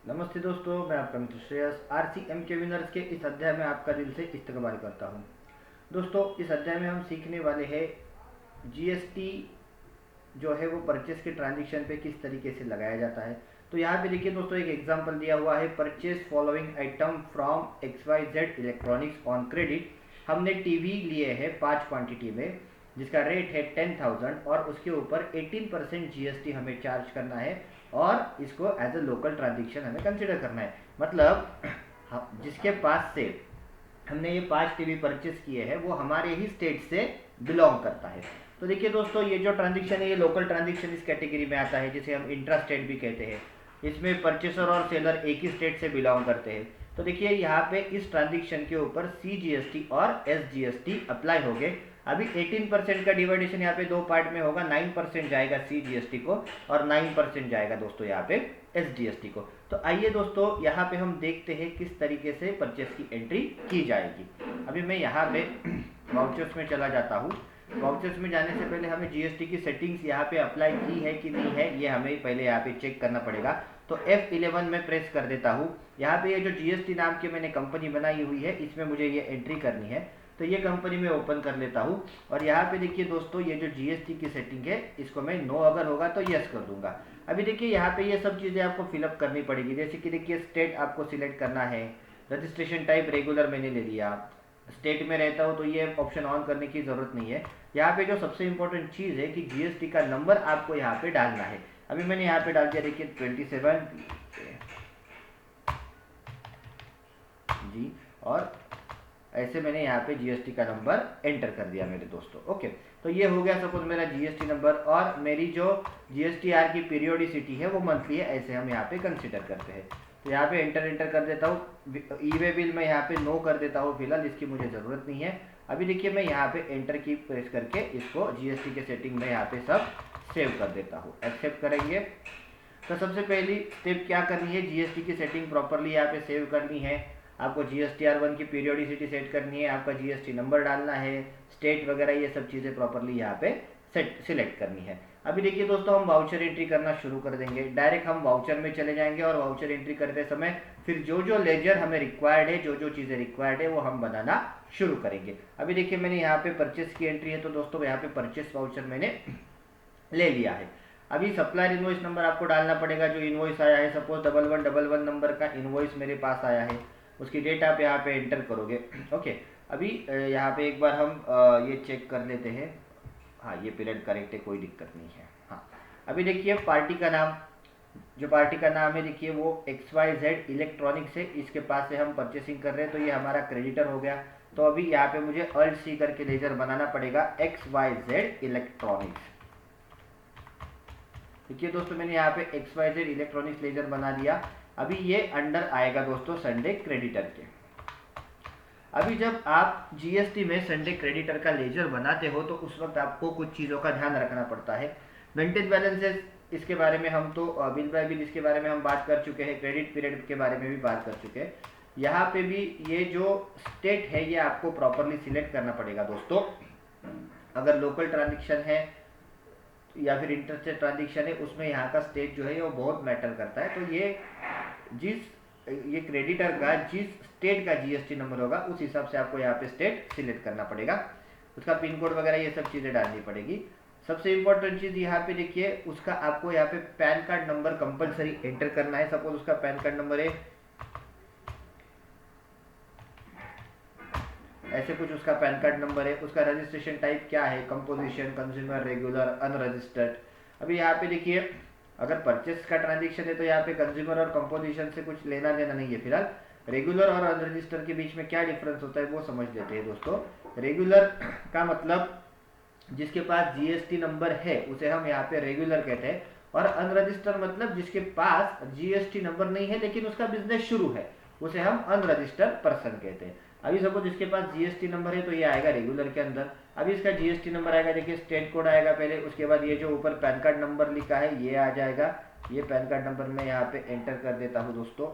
नमस्ते दोस्तों, मैं आपका मित्र श्रेयस RCM के विनर्स के इस अध्याय में आपका दिल से इस्तकबाल करता हूं। दोस्तों, इस अध्याय में हम सीखने वाले हैं जीएसटी जो है वो परचेस के ट्रांजेक्शन पे किस तरीके से लगाया जाता है। तो यहाँ पे देखिए दोस्तों, एक एग्जांपल दिया हुआ है, purchase following item from XYZ electronics on credit. हमने टीवी लिए हैं 5 क्वांटिटी में जिसका रेट है 10,000 और उसके ऊपर 18% जीएसटी हमें चार्ज करना है और इसको एज अ लोकल ट्रांजेक्शन हमें कंसिडर करना है। मतलब जिसके पास से हमने ये 5 टीवी परचेस किए हैं वो हमारे ही स्टेट से बिलोंग करता है। तो देखिए दोस्तों, ये जो ट्रांजेक्शन है ये लोकल ट्रांजेक्शन इस कैटेगरी में आता है, जिसे हम इंट्रा स्टेट भी कहते हैं। इसमें परचेसर और सेलर एक ही स्टेट से बिलोंग करते हैं। तो देखिए यहाँ पे इस ट्रांजेक्शन के ऊपर CGST और SGST अप्लाई हो गए। अभी 18% का डिवाइडेशन यहाँ पे दो पार्ट में होगा, 9% जाएगा CGST को और 9% जाएगा दोस्तों यहाँ पे SGST को। तो आइए दोस्तों, यहाँ पे हम देखते हैं किस तरीके से परचेस की एंट्री की जाएगी। अभी मैं यहाँ पे वाउचर्स में चला जाता हूँ। वाउचर्स में जाने से पहले हमें जीएसटी की सेटिंग्स यहाँ पे अप्लाई की है कि नहीं है, ये हमें पहले यहाँ पे चेक करना पड़ेगा। तो F11 में प्रेस कर देता हूँ। यहाँ पे ये जो जीएसटी नाम की मैंने कंपनी बनाई हुई है, इसमें मुझे ये एंट्री करनी है। तो ये कंपनी में ओपन कर लेता हूँ और यहाँ पे देखिए दोस्तों, ये जो जीएसटी की सेटिंग है इसको मैं नो अगर होगा तो यस कर दूंगा। अभी देखिए यहाँ पे ये सब चीज़ें आपको फिलअप करनी पड़ेगी, जैसे कि देखिए स्टेट आपको सिलेक्ट करना है, रजिस्ट्रेशन टाइप रेगुलर मैंने ले लिया, स्टेट में रहता हूँ तो ये ऑप्शन ऑन करने की ज़रूरत नहीं है। यहाँ पे जो सबसे इंपॉर्टेंट चीज़ है कि जीएसटी का नंबर आपको यहाँ पे डालना है। अभी मैंने यहाँ पे डाल दिया, देखिए 27 जी, और ऐसे मैंने यहाँ पे जीएसटी का नंबर एंटर कर दिया मेरे दोस्तों। ओके, तो ये हो गया सपोज मेरा जीएसटी नंबर, और मेरी जो जीएसटीआर की पीरियोडिसिटी है वो मंथली है, ऐसे हम यहाँ पे कंसिडर करते हैं। तो यहाँ पे एंटर कर देता हूँ। ई वे बिल मैं यहाँ पे नो कर देता हूँ, फिलहाल इसकी मुझे ज़रूरत नहीं है। अभी देखिए मैं यहाँ पे एंटर की प्रेस करके इसको जीएसटी के सेटिंग में यहाँ पे सब सेव कर देता हूँ। एक्सेप्ट करेंगे तो सबसे पहली स्टेप क्या करनी है, जीएसटी की सेटिंग प्रॉपरली यहाँ पे सेव करनी है। आपको GSTR1 की पीरियोडिसिटी सेट करनी है, आपका जीएसटी नंबर डालना है, स्टेट वगैरह ये सब चीज़ें प्रॉपरली यहाँ पे सिलेक्ट करनी है। अभी देखिए दोस्तों, हम वाउचर एंट्री करना शुरू कर देंगे। डायरेक्ट हम वाउचर में चले जाएंगे और वाउचर एंट्री करते समय फिर जो जो लेजर हमें रिक्वायर्ड है, जो जो चीज़ें रिक्वायर्ड है वो हम बनाना शुरू करेंगे। अभी देखिए मैंने यहाँ पे परचेस की एंट्री है, तो दोस्तों यहाँ पे परचेस वाउचर मैंने ले लिया है। अभी सप्लायर इनवॉइस नंबर आपको डालना पड़ेगा, जो इनवॉइस आया है, सपोज 1111 नंबर का इनवॉइस मेरे पास आया है, उसकी डेट आप यहाँ पे एंटर करोगे। ओके, अभी यहाँ पे एक बार हम ये चेक कर लेते हैं। हाँ, ये पीरियड करेक्ट है, कोई दिक्कत नहीं है। हाँ, अभी देखिए पार्टी का नाम, जो पार्टी का नाम है देखिए वो XYZ इलेक्ट्रॉनिक्स है, इसके पास से हम परचेसिंग कर रहे हैं, तो ये हमारा क्रेडिटर हो गया। तो अभी यहाँ पे मुझे अल्ट सी करके लेजर बनाना पड़ेगा, XYZ इलेक्ट्रॉनिक्स। देखिए दोस्तों, मैंने यहाँ पे XYZ इलेक्ट्रॉनिक्स लेजर बना दिया। अभी ये अंडर आएगा दोस्तों संडे क्रेडिटर के। अभी जब आप जीएसटी में संडे क्रेडिटर का लेजर बनाते हो तो उस वक्त आपको कुछ चीज़ों का ध्यान रखना पड़ता है। मेंटेन बैलेंसेस, इसके बारे में हम तो बिल बाय बिल इसके बारे में हम बात कर चुके हैं, क्रेडिट पीरियड के बारे में भी बात कर चुके हैं। यहाँ पे भी ये जो स्टेट है ये आपको प्रॉपरली सिलेक्ट करना पड़ेगा दोस्तों। अगर लोकल ट्रांजेक्शन है या फिर इंटरस्टेट ट्रांजेक्शन है, उसमें यहाँ का स्टेट जो है वो बहुत मैटर करता है। तो ये क्रेडिटर का जिस स्टेट का जीएसटी नंबर होगा उस हिसाब से आपको यहाँ पे स्टेट सिलेक्ट करना पड़ेगा, उसका पिन कोड वगैरह ये सब चीज़ें डालनी पड़ेगी। सबसे इंपॉर्टेंट चीज़ यहाँ पे देखिए, उसका आपको यहाँ पे pan card number compulsory enter करना है। सपोज उसका पैन कार्ड नंबर है ऐसे कुछ, उसका पैन कार्ड नंबर है, उसका रजिस्ट्रेशन टाइप क्या है, कंपोजिशन, कंज्यूमर, रेगुलर, अनरजिस्टर्ड। अभी यहाँ पे देखिए अगर परचेस का ट्रांजेक्शन है तो यहाँ पे कंज्यूमर और कंपोजिशन से कुछ लेना देना नहीं है। फिलहाल रेगुलर और अनरजिस्टर्ड के बीच में क्या डिफरेंस होता है वो समझ लेते हैं दोस्तों। रेगुलर का मतलब जिसके पास जीएसटी नंबर है उसे हम यहाँ पे रेगुलर कहते हैं, और अनरजिस्टर्ड मतलब जिसके पास जीएसटी नंबर नहीं है लेकिन उसका बिजनेस शुरू है, उसे हम अनरजिस्टर्ड पर्सन कहते हैं। अभी सपोज इसके पास जीएसटी नंबर है तो ये आएगा रेगुलर के अंदर। अभी इसका जीएसटी नंबर आएगा, देखिए स्टेट कोड आएगा पहले, उसके बाद ये जो ऊपर पैन कार्ड नंबर लिखा है ये आ जाएगा। ये पैन कार्ड नंबर मैं यहाँ पे एंटर कर देता हूँ दोस्तों,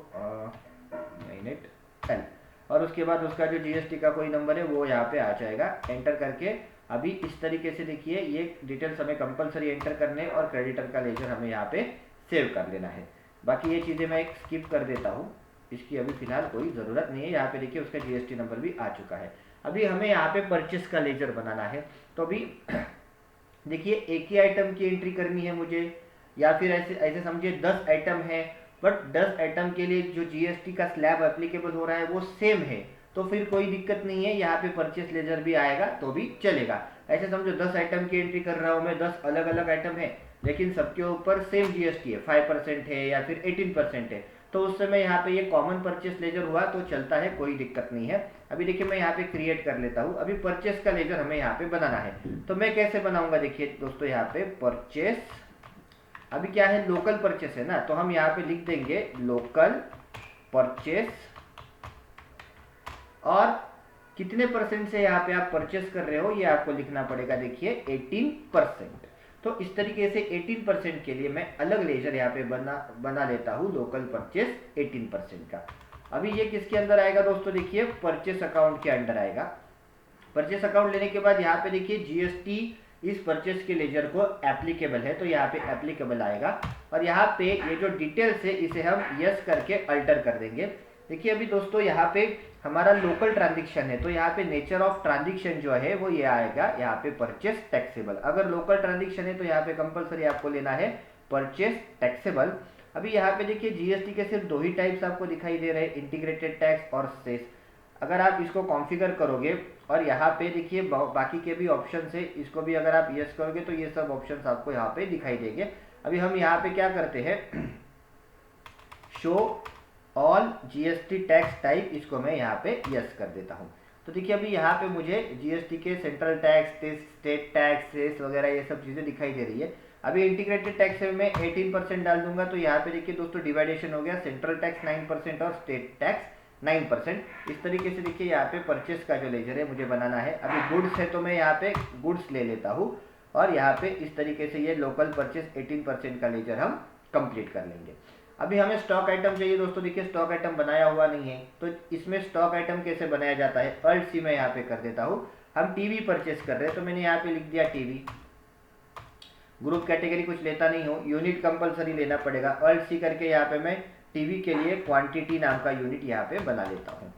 98L, और उसके बाद उसका जो जीएसटी का कोई नंबर है वो यहाँ पे आ जाएगा। एंटर करके अभी इस तरीके से देखिए ये डिटेल्स हमें कंपलसरी एंटर करने और क्रेडिटर का लेजर हमें यहाँ पे सेव कर लेना है। बाकी ये चीज़ें मैं स्किप कर देता हूँ, इसकी अभी फ़िलहाल कोई ज़रूरत नहीं है। यहाँ पे देखिए उसका जीएसटी नंबर भी आ चुका है। अभी हमें यहाँ पे परचेस का लेजर बनाना है, तो अभी देखिए एक ही आइटम की एंट्री करनी है मुझे, या फिर ऐसे ऐसे समझिए 10 आइटम है, बट 10 आइटम के लिए जो जीएसटी का स्लैब एप्लीकेबल हो रहा है वो सेम है, तो फिर कोई दिक्कत नहीं है, यहाँ पे परचेस लेजर भी आएगा तो भी चलेगा। ऐसे समझो 10 आइटम की एंट्री कर रहा हूँ मैं, 10 अलग अलग आइटम है, लेकिन सबके ऊपर सेम जीएसटी है, 5% है या फिर 18% है, तो उस समय यहाँ पे ये कॉमन परचेस लेजर हुआ तो चलता है, कोई दिक्कत नहीं है। अभी देखिए मैं यहाँ पे क्रिएट कर लेता हूँ। अभी परचेस का लेजर हमें यहाँ पे बनाना है, तो मैं कैसे बनाऊंगा देखिए दोस्तों, यहाँ पे परचेस, अभी क्या है लोकल परचेस है ना, तो हम यहाँ पे लिख देंगे लोकल परचेस, और कितने परसेंट से यहाँ पे आप परचेस कर रहे हो ये आपको लिखना पड़ेगा, देखिए 18%। तो इस तरीके से 18% के लिए मैं अलग लेजर यहाँ पे बना लेता हूँ, लोकल परचेस 18% का। अभी ये किसके अंदर आएगा दोस्तों, देखिए परचेस अकाउंट के अंडर आएगा। परचेस अकाउंट लेने के बाद यहाँ पे देखिए जीएसटी इस परचेस के लेजर को एप्लीकेबल है, तो यहाँ पे एप्लीकेबल आएगा, और यहाँ पे ये जो डिटेल्स है इसे हम यस करके अल्टर कर देंगे। देखिए अभी दोस्तों यहाँ पे हमारा लोकल ट्रांजेक्शन है, तो यहाँ पे नेचर ऑफ ट्रांजेक्शन जो है वो ये आएगा, यहाँ पे परचेस टैक्सेबल। अगर लोकल ट्रांजेक्शन है तो यहाँ पे कंपलसरी आपको लेना है परचेस टैक्सेबल। अभी यहाँ पे देखिए जीएसटी के सिर्फ 2 ही टाइप्स आपको दिखाई दे रहे हैं, इंटीग्रेटेड टैक्स और सेस। अगर आप इसको कॉन्फ़िगर करोगे और यहाँ पे देखिए बाकी के भी ऑप्शन है, इसको भी अगर आप यस करोगे तो ये सब ऑप्शंस आपको यहाँ पे दिखाई देंगे। अभी हम यहाँ पे क्या करते हैं, show all GST tax type, इसको मैं यहाँ पे यस कर देता हूँ। तो देखिए अभी यहाँ पे मुझे जीएसटी के central tax, state tax, cess वगैरह ये सब चीज़ें दिखाई दे रही है। अभी इंटीग्रेटेड टैक्स में मैं 18% डाल दूंगा, तो यहाँ पे देखिए दोस्तों डिवाइडेशन हो गया, सेंट्रल टैक्स 9% और स्टेट टैक्स 9%। इस तरीके से देखिए यहाँ पे परचेस का जो लेजर है मुझे बनाना है। अभी गुड्स है तो मैं यहाँ पे गुड्स ले लेता हूँ, और यहाँ पे इस तरीके से ये लोकल परचेस 18% का लेजर हम कंप्लीट कर लेंगे। अभी हमें स्टॉक आइटम चाहिए दोस्तों, देखिए स्टॉक आइटम बनाया हुआ नहीं है, तो इसमें स्टॉक आइटम कैसे बनाया जाता है, अल्ट सी मैं यहाँ पे कर देता हूँ। हम टीवी परचेस कर रहे हैं, तो मैंने यहाँ पे लिख दिया टीवी। ग्रुप कैटेगरी कुछ लेता नहीं हूँ, यूनिट कंपलसरी लेना पड़ेगा, अल्ट सी करके यहाँ पे मैं टीवी के लिए क्वांटिटी नाम का यूनिट यहाँ पे बना लेता हूँ।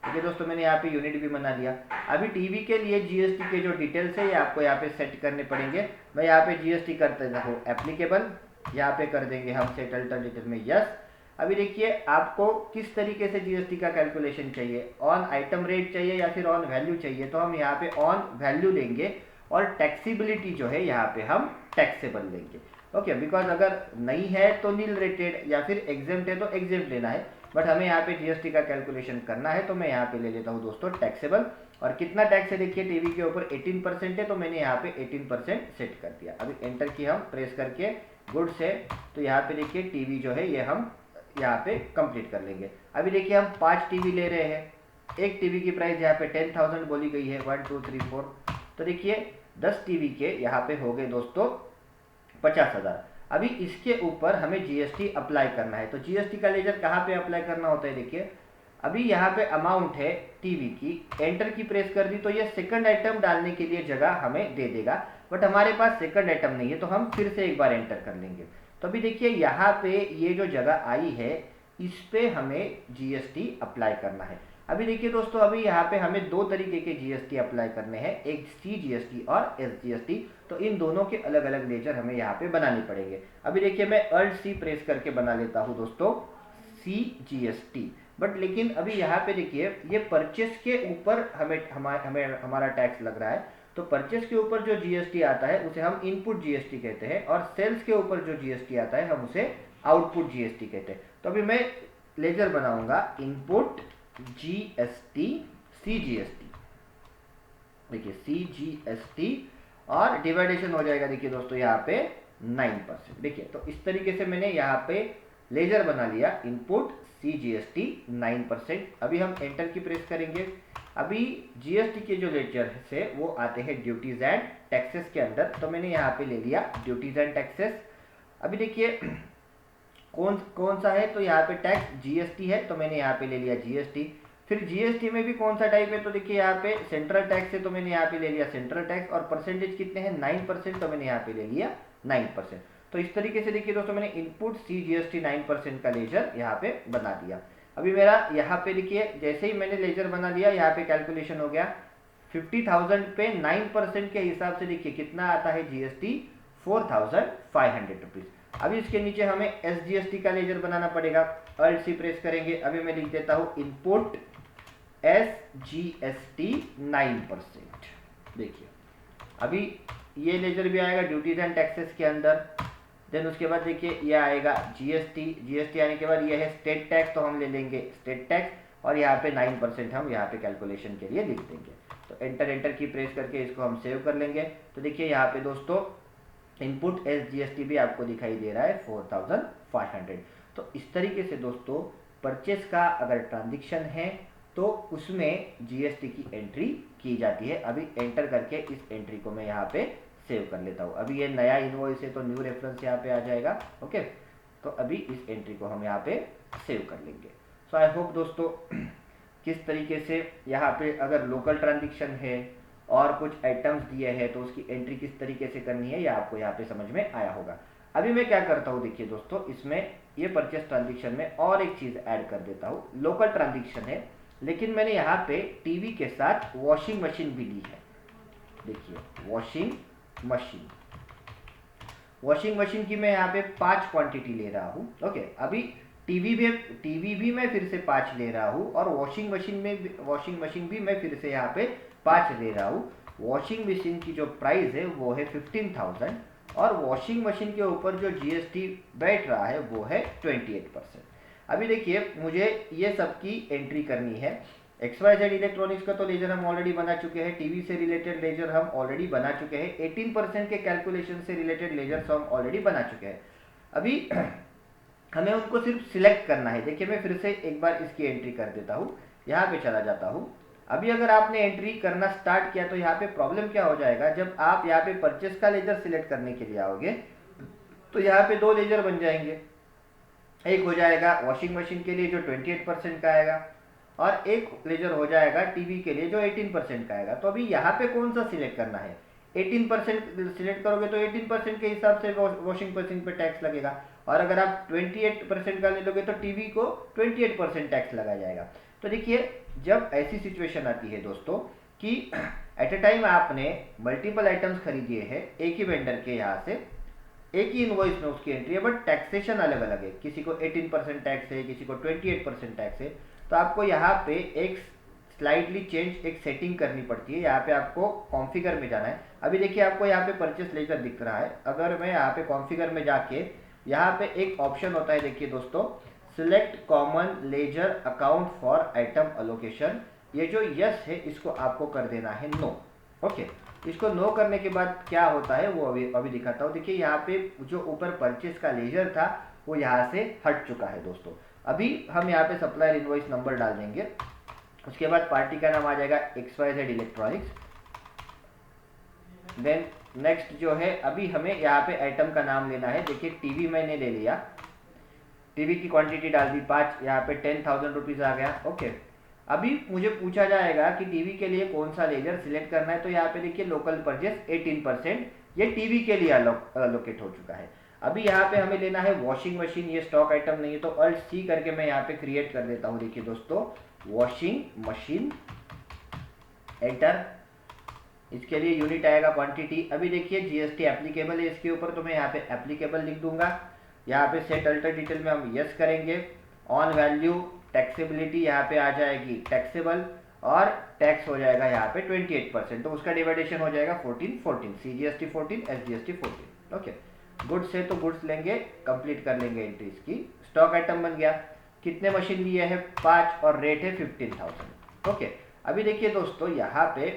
ठीक है दोस्तों, मैंने यहाँ पे यूनिट भी बना लिया। अभी टीवी के लिए जीएसटी के जो डिटेल्स है ये आपको यहाँ पे सेट करने पड़ेंगे। मैं यहाँ पे जीएसटी करते हूँ एप्लीकेबल, यहाँ पे कर देंगे हम सेट अल्टरनेटिव में यस। अभी देखिए आपको किस तरीके से जीएसटी का कैलकुलेशन चाहिए, ऑन आइटम रेट चाहिए या फिर ऑन वैल्यू चाहिए, तो हम यहाँ पे ऑन वैल्यू लेंगे, और टैक्सीबिलिटी जो है यहाँ पे हम टैक्सेबल लेंगे। ओके, बिकॉज अगर नहीं है तो नील रेटेड या फिर एग्जेम्प्ट है तो एग्जेम्प्ट लेना है, बट हमें यहाँ पे जीएसटी का कैलकुलेशन करना है, तो मैं यहाँ पे ले लेता हूँ दोस्तों टैक्सेबल। और कितना टैक्स है देखिए टीवी के ऊपर 18% है, तो मैंने यहाँ पे 18% सेट कर दिया। अभी एंटर की हम प्रेस करके गुड्स है, तो यहाँ पे देखिए टीवी जो है ये हम यहाँ पे कंप्लीट कर लेंगे। अभी देखिए हम 5 टीवी ले रहे हैं, एक टीवी की प्राइस यहाँ पे 10,000 बोली गई है, 1 2 3 4, तो देखिए 10 टीवी के यहाँ पे हो गए दोस्तों 50,000। अभी इसके ऊपर हमें जीएसटी अप्लाई करना है, तो जीएसटी का लेजर कहाँ पे अप्लाई करना होता है, देखिए अभी यहाँ पे अमाउंट है टीवी की, एंटर की प्रेस कर दी तो ये सेकंड आइटम डालने के लिए जगह हमें दे देगा, बट हमारे पास सेकंड आइटम नहीं है, तो हम फिर से एक बार एंटर कर लेंगे। तो अभी देखिए यहाँ पे ये जो जगह आई है इस पे हमें जीएसटी अप्लाई करना है। अभी देखिए दोस्तों, अभी यहाँ पे हमें 2 तरीके के जीएसटी अप्लाई करने हैं, एक सीजीएसटी और एसजीएसटी, तो इन दोनों के अलग अलग लेजर हमें यहाँ पे बनाने पड़ेंगे। अभी देखिए मैं अल्ट सी प्रेस करके बना लेता हूँ दोस्तों सीजीएसटी, बट लेकिन अभी यहाँ पे देखिए ये परचेस के ऊपर हमारा टैक्स लग रहा है, तो परचेस के ऊपर जो जीएसटी आता है उसे हम इनपुट जीएसटी कहते हैं, और सेल्स के ऊपर जो जीएसटी आता है हम उसे आउटपुट जीएसटी कहते हैं। तो अभी मैं लेजर बनाऊंगा इनपुट जीएसटी सीजीएसटी, देखिए सीजीएसटी, और डिवाइडेशन हो जाएगा देखिए दोस्तों यहाँ पे 9%। देखिए तो इस तरीके से मैंने यहाँ पे लेजर बना लिया इनपुट सीजीएसटी 9%। अभी हम एंटर की प्रेस करेंगे। अभी जीएसटी के जो लेजर से वो आते हैं ड्यूटीज एंड टैक्सेस के अंदर, तो मैंने यहाँ पे ले लिया ड्यूटीज एंड टैक्सेस। अभी देखिए कौन सा है, तो यहाँ पे टैक्स जीएसटी है, तो मैंने यहाँ पे ले लिया जीएसटी। फिर जीएसटी में भी कौन सा टाइप है, तो देखिए यहाँ पे सेंट्रल टैक्स है, तो मैंने यहाँ पे ले लिया सेंट्रल टैक्स, और परसेंटेज कितने हैं 9%, तो मैंने यहाँ पे ले लिया 9%। तो इस तरीके से देखिए दोस्तों मैंने इनपुट CGST 9% का लेजर यहाँ पे बना दिया। अभी मेरा यहाँ पे देखिए जैसे ही मैंने लेजर बना दिया यहाँ पे कैलकुलेशन हो गया 50,000 पे 9% के हिसाब से देखिए कितना आता है GST 4,500 रुपीज़। अभी इसके नीचे हमें SGST का लेजर बनाना पड़ेगा। अल्ट सी प्रेस करेंगे। अभी मैं लिख देता हूँ इनपुट SGST 9%। देखिए अभी ये लेजर भी आएगा ड्यूटीज एंड टैक्सेस के अंदर। देन उसके बाद देखिए ये आएगा जीएसटी आने के बाद ये है स्टेट टैक्स, तो हम ले लेंगे स्टेट टैक्स और यहाँ पे 9% हम यहाँ पे कैलकुलेशन के लिए लिख देंगे। तो एंटर की प्रेस करके इसको हम सेव कर लेंगे। तो देखिए यहाँ पे दोस्तों इनपुट SGST भी आपको दिखाई दे रहा है 4,500। तो इस तरीके से दोस्तों परचेस का अगर ट्रांजेक्शन है तो उसमें GST की एंट्री की जाती है। अभी एंटर करके इस एंट्री को मैं यहाँ पे सेव कर लेता हूँ। अभी ये नया इनवॉइस है तो न्यू रेफरेंस यहाँ पे आ जाएगा। ओके, तो अभी इस एंट्री को हम यहाँ पे सेव कर लेंगे। सो आई होप दोस्तों किस तरीके से यहाँ पे अगर लोकल ट्रांजेक्शन है और कुछ आइटम्स दिए हैं तो उसकी एंट्री किस तरीके से करनी है, यह आपको यहाँ पे समझ में आया होगा। अभी मैं क्या करता हूँ देखिए दोस्तों, इसमें ये परचेस ट्रांजेक्शन में और एक चीज़ ऐड कर देता हूँ। लोकल ट्रांजेक्शन है लेकिन मैंने यहाँ पे टीवी के साथ वॉशिंग मशीन भी ली है। देखिए वॉशिंग मशीन की मैं यहाँ पे 5 क्वांटिटी ले रहा हूँ। ओके, अभी टीवी भी मैं फिर से 5 ले रहा हूँ और वॉशिंग मशीन भी मैं फिर से यहाँ पे 5 ले रहा हूँ। वॉशिंग मशीन की जो प्राइस है वो है 15,000 और वॉशिंग मशीन के ऊपर जो GST बैठ रहा है वो है 28%। अभी देखिए मुझे ये सब की एंट्री करनी है। XYZ इलेक्ट्रॉनिक्स का तो लेजर हम ऑलरेडी बना चुके हैं, टीवी से रिलेटेड लेजर हम ऑलरेडी बना चुके हैं, 18% के कैलकुलेशन से रिलेटेड लेजर्स हम ऑलरेडी बना चुके हैं। अभी हमें उनको सिर्फ सिलेक्ट करना है। देखिए मैं फिर से एक बार इसकी एंट्री कर देता हूँ, यहाँ पे चला जाता हूँ। अभी अगर आपने एंट्री करना स्टार्ट किया तो यहाँ पे प्रॉब्लम क्या हो जाएगा, जब आप यहाँ पे परचेस का लेजर सिलेक्ट करने के लिए आओगे तो यहाँ पे 2 लेजर बन जाएंगे। एक हो जाएगा वॉशिंग मशीन के लिए जो 28% का आएगा और एक लेजर हो जाएगा टीवी के लिए जो 18% का आएगा। तो अभी यहाँ पे कौन सा सिलेक्ट करना है, 18% सिलेक्ट करोगे तो 18% के हिसाब से वॉशिंग मशीन पे टैक्स लगेगा और अगर आप 28% का ले लोगे तो टीवी को 28% टैक्स लगाया जाएगा। तो देखिए जब ऐसी सिचुएशन आती है दोस्तों कि एट ए टाइम आपने मल्टीपल आइटम्स खरीदिए हैं एक ही वेंडर के यहाँ से, एक ही इनवॉइस में उसकी एंट्री है बट टैक्सेशन अलग अलग है, किसी को 18% टैक्स है, किसी को 28% टैक्स है। तो आपको यहाँ पे एक स्लाइडली चेंज एक सेटिंग करनी पड़ती है। यहाँ पे आपको कॉन्फ़िगर में जाना है। अभी देखिए आपको यहाँ पे परचेस लेजर दिख रहा है। अगर मैं यहाँ पे कॉन्फ़िगर में जाके यहाँ पे एक ऑप्शन होता है, देखिए दोस्तों select common ledger account for item allocation, ये जो यस है इसको आपको कर देना है नो। ओके, इसको नो करने के बाद क्या होता है वो अभी दिखाता हूँ। देखिए यहाँ पे जो ऊपर परचेस का लेजर था वो यहाँ से हट चुका है दोस्तों। अभी हम यहाँ पे सप्लायर इनवॉइस नंबर डाल देंगे, उसके बाद पार्टी का नाम आ जाएगा XYZ इलेक्ट्रॉनिक्स। देन नेक्स्ट जो है अभी हमें यहाँ पे आइटम का नाम लेना है। देखिए टीवी मैंने ले लिया, टीवी की क्वांटिटी डाल दी 5, यहाँ पे 10,000 रुपीज़ आ गया। ओके, अभी मुझे पूछा जाएगा कि टीवी के लिए कौन सा लेजर सिलेक्ट करना है। तो यहाँ पे देखिए लोकल परचेस 18%, ये टीवी के लिए अलोकेट हो चुका है। अभी यहाँ पे हमें लेना है वॉशिंग मशीन, ये स्टॉक आइटम नहीं है तो अल्ट सी करके मैं यहाँ पे क्रिएट कर देता हूँ। देखिए दोस्तों वॉशिंग मशीन, एंटर। इसके लिए यूनिट आएगा क्वांटिटी। अभी देखिए GST एप्लीकेबल है इसके ऊपर, तो मैं यहाँ पे एप्लीकेबल लिख दूंगा। यहाँ पे सेट अल्टर डिटेल में हम यस करेंगे। ऑन वैल्यू टैक्सेबिलिटी यहाँ पे आ जाएगी टैक्सेबल और टैक्स हो जाएगा यहाँ पे 28%, तो उसका डिवाइडेशन हो जाएगा 14, CGST 14, SGST 14। ओके, गुड्स है तो गुड्स लेंगे, कंप्लीट कर लेंगे एंट्री इसकी। स्टॉक आइटम बन गया। कितने मशीन लिए हैं 5 और रेट है 15,000। ओके, अभी देखिए दोस्तों यहाँ पे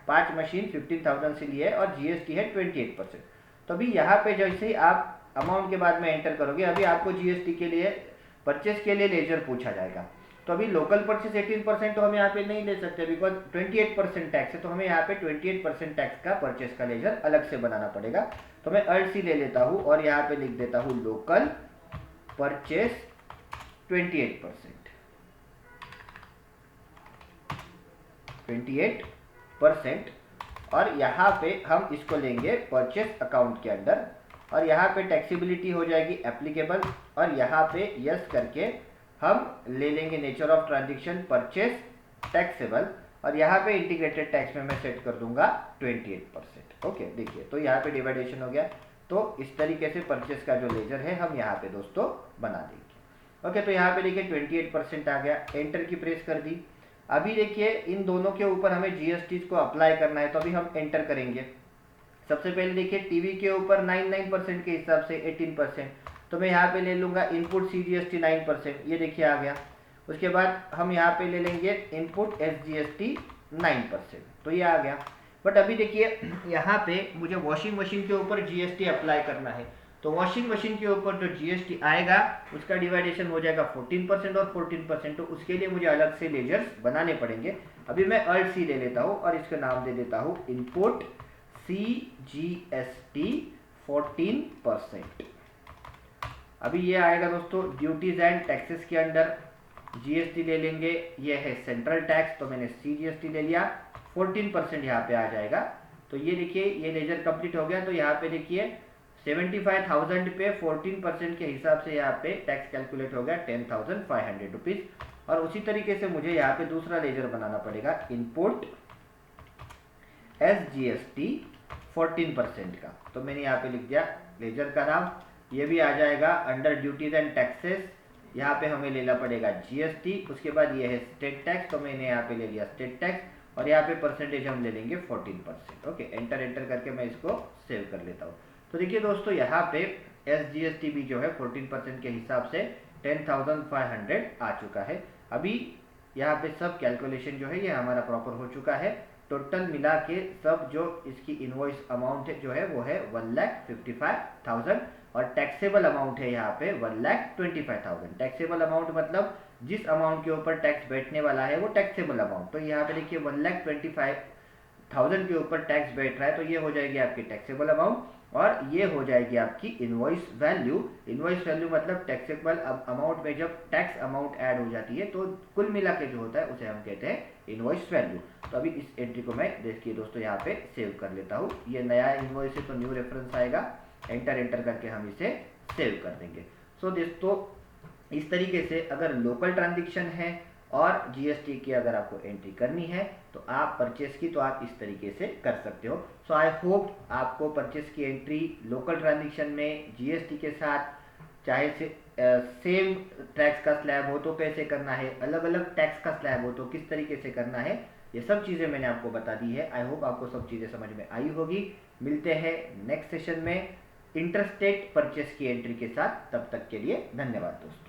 5 मशीन 15,000 से लिए और GST है 28%। तो अभी यहाँ पे जैसे ही आप अमाउंट के बाद में एंटर करोगे अभी आपको GST के लिए परचेस के लिए लेजर पूछा जाएगा। तो अभी लोकल परचेस 18% तो हम यहाँ पे नहीं ले सकते बिकॉज 28% टैक्स है, तो हमें यहाँ पे 28% टैक्स का परचेस का लेजर अलग से बनाना पड़ेगा। तो मैं अल्ट सी ले लेता हूँ और यहाँ पे लिख देता हूँ लोकल परचेस 28% और यहाँ पे हम इसको लेंगे परचेस अकाउंट के अंदर। और यहाँ पे टैक्सेबिलिटी हो जाएगी एप्लीकेबल, और यहाँ पे यस करके हम ले लेंगे nature of transaction purchase taxable, और यहाँ पे इंटीग्रेटेड टैक्स में मैं सेट कर दूंगा 28%। ओके, देखिए तो यहाँ पे डिवाइडेशन हो गया। तो इस तरीके से परचेस का जो लेजर है हम यहाँ पे दोस्तों बना देंगे। ओके, तो यहाँ पे देखिए 28% आ गया, एंटर की प्रेस कर दी। अभी देखिए इन दोनों के ऊपर हमें जीएसटी को अप्लाई करना है, तो अभी हम एंटर करेंगे। सबसे पहले देखिए टीवी के ऊपर 99% के हिसाब से 18%, तो मैं यहाँ पे ले लूँगा इनपुट CGST 9%, ये देखिए आ गया। उसके बाद हम यहाँ पे ले लेंगे इनपुट SGST 9%, तो ये आ गया। बट अभी देखिए यहाँ पे मुझे वॉशिंग मशीन के ऊपर GST अप्लाई करना है, तो वॉशिंग मशीन के ऊपर जो GST आएगा उसका डिवाइडेशन हो जाएगा 14% और 14%, तो उसके लिए मुझे अलग से लेजर्स बनाने पड़ेंगे। अभी मैं अल्ट सी ले लेता हूँ और इसका नाम दे देता हूँ इनपुट CGST 14%। अभी ये आएगा दोस्तों ड्यूटीज एंड टैक्सेस के अंडर, GST ले लेंगे, ये है सेंट्रल टैक्स, तो मैंने CGST ले लिया, 14% यहाँ पे आ जाएगा। तो ये देखिए ये लेजर कंप्लीट हो गया। तो यहाँ पे देखिए 75,000 पे 14% के हिसाब से यहाँ पे टैक्स कैलकुलेट हो गया 10,500 रुपीज। और उसी तरीके से मुझे यहाँ पे दूसरा लेजर बनाना पड़ेगा इनपुट SGST 14% का, तो मैंने यहाँ पे लिख दिया लेजर का नाम। ये भी आ जाएगा अंडर ड्यूटीज एंड टैक्सेस, यहाँ पे हमें लेना पड़ेगा GST। उसके बाद ये है स्टेट टैक्स, तो मैंने यहाँ पे ले लिया स्टेट टैक्स, और यहाँ पे परसेंटेज हम ले लेंगे 14%। ओके, एंटर करके मैं इसको सेव कर लेता हूँ। तो देखिए दोस्तों यहाँ पे SGST भी जो है 14% के हिसाब से 10,500 आ चुका है। अभी यहाँ पे सब कैलकुलेशन जो है ये हमारा प्रॉपर हो चुका है। टोटल मिला के सब जो इसकी इनवॉइस अमाउंट है जो है वो है 1,55,000, और टैक्सेबल अमाउंट है यहाँ पे 1,25,000। टैक्सेबल अमाउंट मतलब जिस अमाउंट के ऊपर टैक्स बैठने वाला है वो टैक्सेबल अमाउंट। तो यहाँ पे देखिए 1,25,000 के ऊपर टैक्स बैठ रहा है, तो ये हो जाएगी आपकी टैक्सेबल अमाउंट, और ये हो जाएगी आपकी इनवॉइस वैल्यू। इनवॉइस वैल्यू मतलब टैक्सेबल अमाउंट में जब टैक्स अमाउंट ऐड हो जाती है तो कुल मिला के जो होता है उसे हम कहते हैं इनवॉइस वैल्यू। तो अभी इस एंट्री को मैं देखिए दोस्तों यहाँ पे सेव कर लेता हूँ। ये नया इनवॉइस है तो न्यू रेफरेंस आएगा, एंटर करके हम इसे सेव कर देंगे। सो दोस्तों इस तरीके से अगर लोकल ट्रांजेक्शन है और GST की अगर आपको एंट्री करनी है तो आप परचेस की, तो आप इस तरीके से कर सकते हो। सो आई होप आपको परचेस की एंट्री लोकल ट्रांजेक्शन में GST के साथ, चाहे सेम टैक्स का स्लैब हो तो कैसे करना है, अलग अलग टैक्स का स्लैब हो तो किस तरीके से करना है, ये सब चीज़ें मैंने आपको बता दी है। आई होप आपको सब चीज़ें समझ में आई होगी। मिलते हैं नेक्स्ट सेशन में इंटरस्टेट परचेस की एंट्री के साथ, तब तक के लिए धन्यवाद दोस्तों।